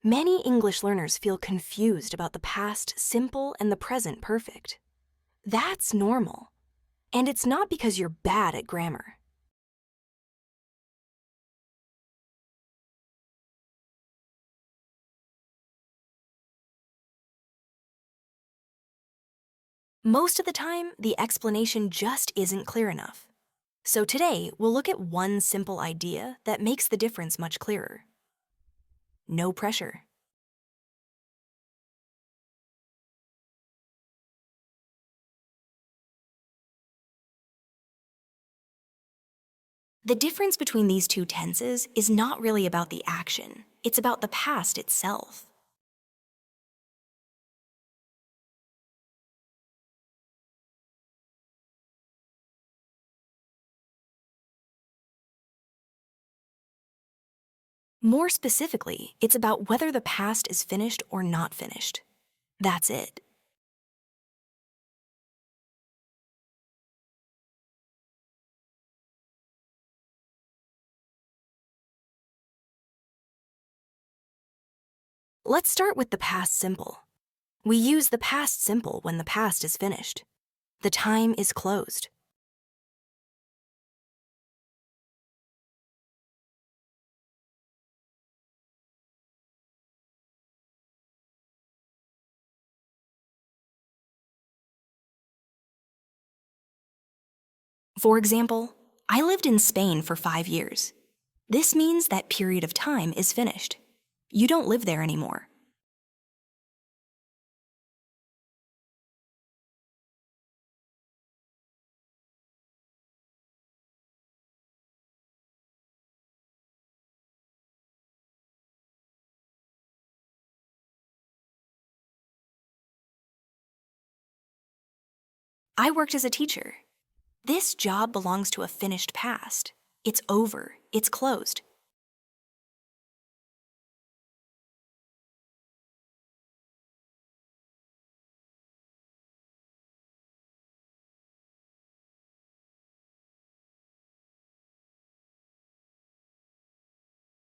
Many English learners feel confused about the past simple and the present perfect. That's normal. And it's not because you're bad at grammar. Most of the time, the explanation just isn't clear enough. So today, we'll look at one simple idea that makes the difference much clearer. No pressure. The difference between these two tenses is not really about the action, it's about the past itself. More specifically, it's about whether the past is finished or not finished. That's it. Let's start with the past simple. We use the past simple when the past is finished. The time is closed. For example, I lived in Spain for 5 years. This means that period of time is finished. You don't live there anymore. I worked as a teacher. This job belongs to a finished past. It's over. It's closed.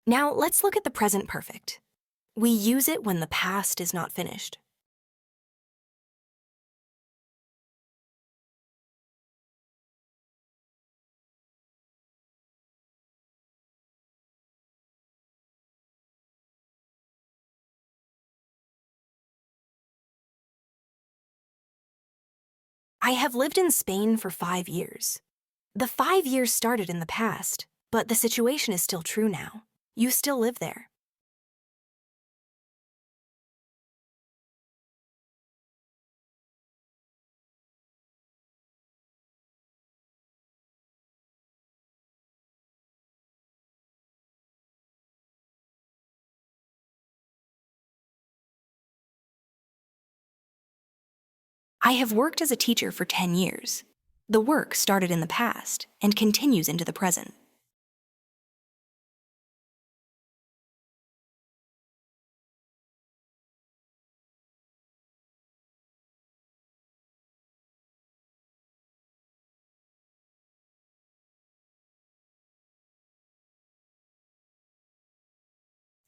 Now let's look at the present perfect. We use it when the past is not finished. I have lived in Spain for 5 years. The 5 years started in the past, but the situation is still true now. You still live there. I have worked as a teacher for 10 years. The work started in the past and continues into the present.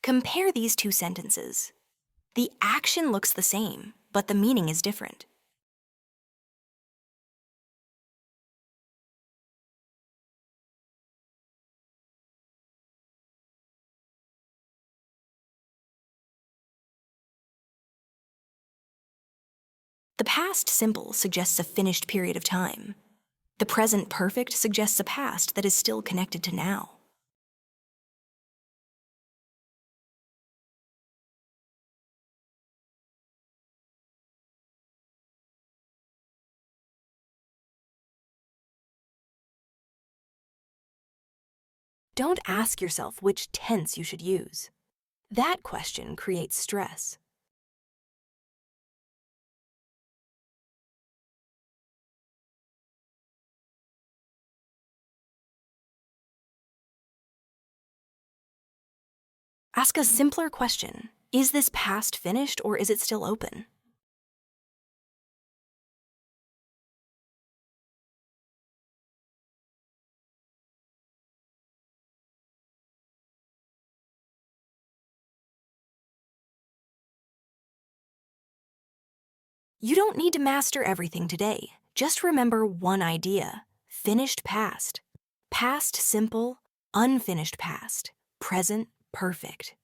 Compare these two sentences. The action looks the same, but the meaning is different. The past simple suggests a finished period of time. The present perfect suggests a past that is still connected to now. Don't ask yourself which tense you should use. That question creates stress. Ask a simpler question. Is this past finished or is it still open? You don't need to master everything today. Just remember one idea: finished past. Past simple, unfinished past. Present perfect.